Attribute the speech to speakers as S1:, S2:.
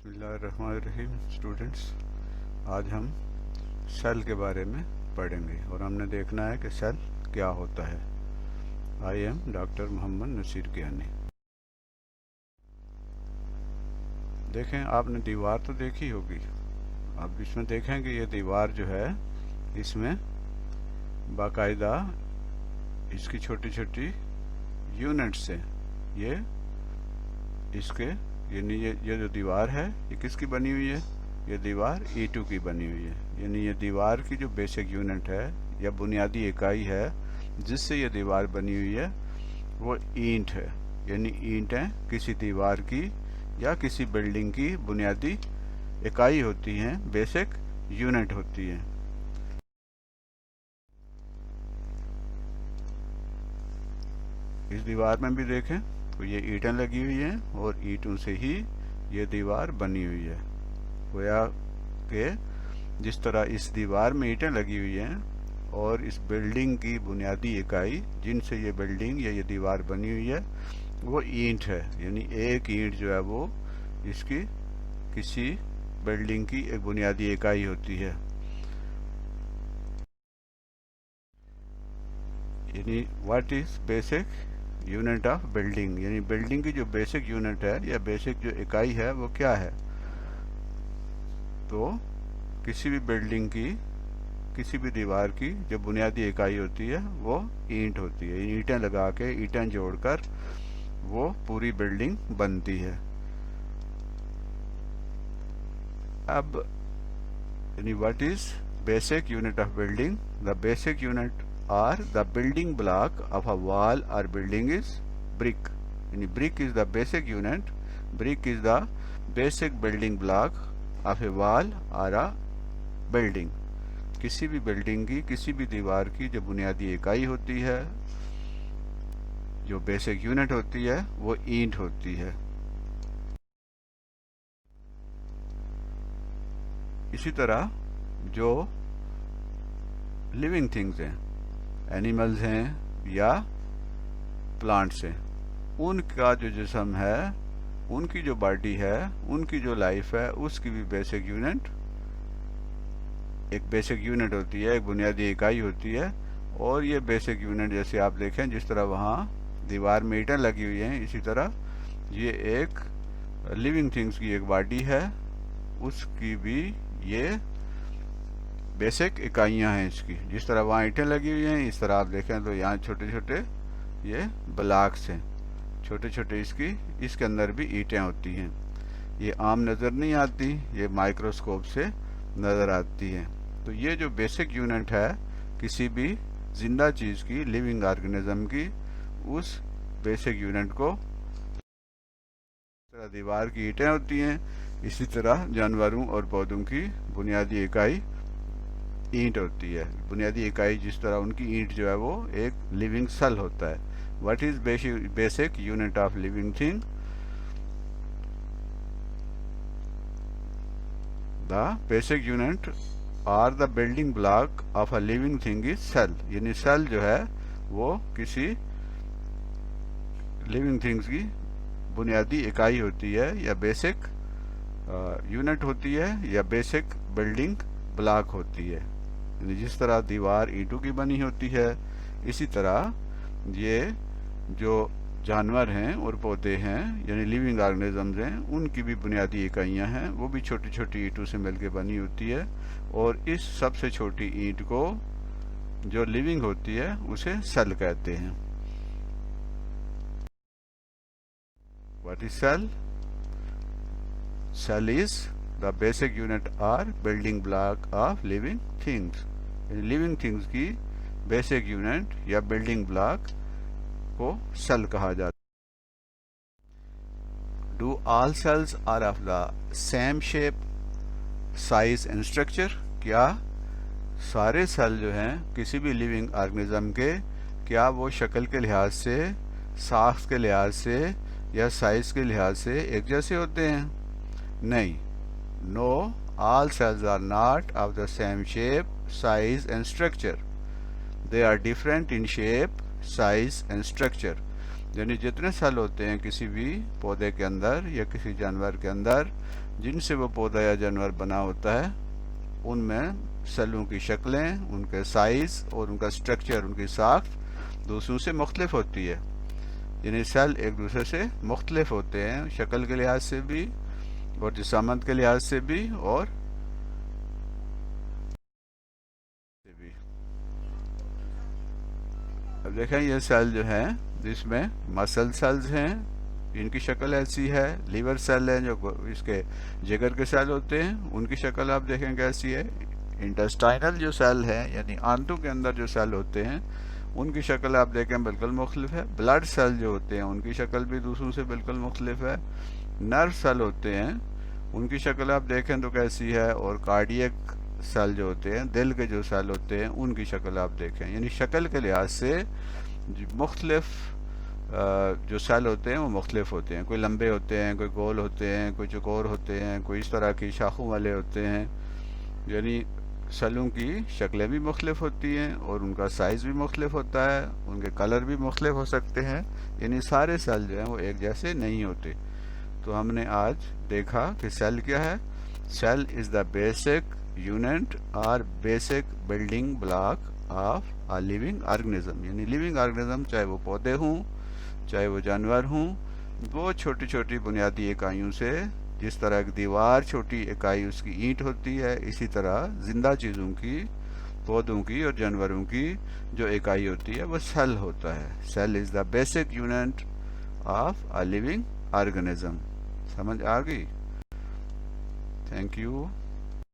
S1: बिस्मिल्लाहिर्रहमानिर्रहीम स्टूडेंट्स, आज हम सेल के बारे में पढ़ेंगे और हमने देखना है कि सेल क्या होता है। I am doctor Mohammad Nasir Kiyani. देखें, आपने दीवार तो देखी होगी। अब इसमें देखें कि ये दीवार जो है, इसमें बाकायदा इसकी छोटी छोटी यूनिट्स हैं। ये इसके यानी ये जो दीवार है, ये किसकी बनी हुई है? ये दीवार E2 की बनी हुई है। यानी ये दीवार की जो बेसिक यूनिट है या बुनियादी इकाई है जिससे ये दीवार बनी हुई है, वो ईंट है। यानी ईंटें किसी दीवार की या किसी बिल्डिंग की बुनियादी इकाई होती हैं, बेसिक यूनिट होती हैं। इस दीवार में भी देखें तो ये ईंटें लगी हुई हैं और ईंटों से ही ये दीवार बनी हुई है। गोया कि जिस तरह इस दीवार में ईंटें लगी हुई हैं और इस बिल्डिंग की बुनियादी इकाई जिनसे ये बिल्डिंग या ये दीवार बनी हुई है वो ईंट है। यानी एक ईंट जो है वो इसकी किसी बिल्डिंग की एक बुनियादी इकाई होती है। यानी what is basic unit of building, यानी बिल्डिंग की जो बेसिक यूनिट है या बेसिक जो इकाई है वो क्या है? तो किसी भी बिल्डिंग की किसी भी दीवार की जो बुनियादी इकाई होती है वो ईंट होती है। ईंटें लगा के ईंटें जोड़कर वो पूरी बिल्डिंग बनती है। अब यानी what is basic unit of building? The basic unit are the building block of a wall और बिल्डिंग इज ब्रिक। यानी brick is the basic unit, brick is the basic building block of a wall और a building. किसी भी building की किसी भी दीवार की जो बुनियादी इकाई होती है, जो बेसिक यूनिट होती है, वो ईंट होती है। इसी तरह जो लिविंग थिंग्स हैं, एनिमल्स हैं या प्लांट्स हैं, उनका जो जिस्म है, उनकी जो बॉडी है, उनकी जो लाइफ है, उसकी भी बेसिक यूनिट एक बेसिक यूनिट होती है, एक बुनियादी इकाई होती है। और ये बेसिक यूनिट जैसे आप देखें, जिस तरह वहाँ दीवार में ईंटें लगी हुई हैं, इसी तरह ये एक लिविंग थिंग्स की एक बॉडी है, उसकी भी ये बेसिक इकाइयाँ हैं इसकी। जिस तरह वहाँ ईंटें लगी हुई हैं, इस तरह आप देखें तो यहाँ छोटे छोटे ये ब्लॉक्स हैं, छोटे छोटे इसके अंदर भी ईंटें होती हैं। ये आम नज़र नहीं आती, ये माइक्रोस्कोप से नज़र आती हैं। तो ये जो बेसिक यूनिट है किसी भी जिंदा चीज़ की, लिविंग ऑर्गेनिज्म की, उस बेसिक यूनिट को तरह दीवार की ईंटें होती हैं, इसी तरह जानवरों और पौधों की बुनियादी इकाई ईंट होती है। बुनियादी इकाई जिस तरह उनकी ईंट जो है वो एक लिविंग सेल होता है। What is basic unit of living thing? The basic unit are the building block of a living thing is cell. यानी सेल जो है वो किसी लिविंग थिंग्स की बुनियादी इकाई होती है या बेसिक यूनिट होती है या बेसिक बिल्डिंग ब्लॉक होती है। यानी जिस तरह दीवार ईंटों की बनी होती है, इसी तरह ये जो जानवर हैं और पौधे हैं यानी लिविंग ऑर्गेनिजम्स हैं, उनकी भी बुनियादी इकाइयां हैं, वो भी छोटी छोटी ईंटों से मिलकर बनी होती है। और इस सबसे छोटी ईंट को जो लिविंग होती है उसे सेल कहते हैं। What is cell? Cell is the basic unit or building block of living things. Living things की बेसिक यूनिट या बिल्डिंग ब्लॉक को सेल कहा जाता है। Do all cells are of the same shape, size and structure? क्या सारे cell जो हैं किसी भी लिविंग ऑर्गेनिज्म के, क्या वो शक्ल के लिहाज से, साख्त के लिहाज से या साइज के लिहाज से एक जैसे होते हैं? नहीं। No, all cells are not of the same shape, size and structure. They are different in shape, size and structure. यानी जितने सेल होते हैं किसी भी पौधे के अंदर या किसी जानवर के अंदर जिनसे वो पौधा या जानवर बना होता है, उनमें सेलों की शक्लें, उनके साइज और उनका स्ट्रक्चर, उनकी साख्त दूसरों से मुख्तलिफ होती है। यानी सेल एक दूसरे से मुख्तलिफ होते हैं, शक्ल के लिहाज से भी और जिसामत के लिहाज से भी और से भी। अब देखें ये सेल जो हैं जिसमें मसल सेल्स हैं, इनकी शक्ल ऐसी है। लीवर सेल है जो इसके जिगर के सेल होते हैं, उनकी शक्ल आप देखें कैसी है। इंटेस्टाइनल जो सेल है यानी आंतों के अंदर जो सेल होते हैं, उनकी शक्ल आप देखें बिल्कुल मुख्तलिफ है। ब्लड सेल जो होते हैं उनकी शक्ल भी दूसरों से बिल्कुल मुख्तलिफ है। नर्व सेल होते हैं, उनकी शक्ल आप देखें तो कैसी है। और कार्डियक सेल जो होते हैं, दिल के जो सेल होते हैं, उनकी शक्ल आप देखें। यानी शक्ल के लिहाज से मुख्तलिफ जो सेल होते हैं वो मुख्तलिफ होते हैं। कोई लंबे होते हैं, कोई गोल होते हैं, कोई चौकोर होते हैं, कोई इस तरह की शाखों वाले होते हैं। यानी सेलों की शक्लें भी मुख्तलिफ होती हैं और उनका साइज़ भी मुख्तलिफ होता है, उनके कलर भी मुख्तलिफ हो सकते हैं। यानी सारे सेल जो हैं वो एक जैसे नहीं होते। तो हमने आज देखा कि सेल क्या है। Cell is the basic unit और basic building block of a living organism. यानी लिविंग ऑर्गेनिज्म चाहे वो पौधे हों, चाहे वो जानवर हों, वो छोटी छोटी बुनियादी इकाइयों से, जिस तरह एक दीवार छोटी इकाई उसकी ईंट होती है, इसी तरह जिंदा चीज़ों की, पौधों की और जानवरों की जो इकाई होती है वो सेल होता है। Cell is the basic unit of a living organism. समझ आ गई? Thank you.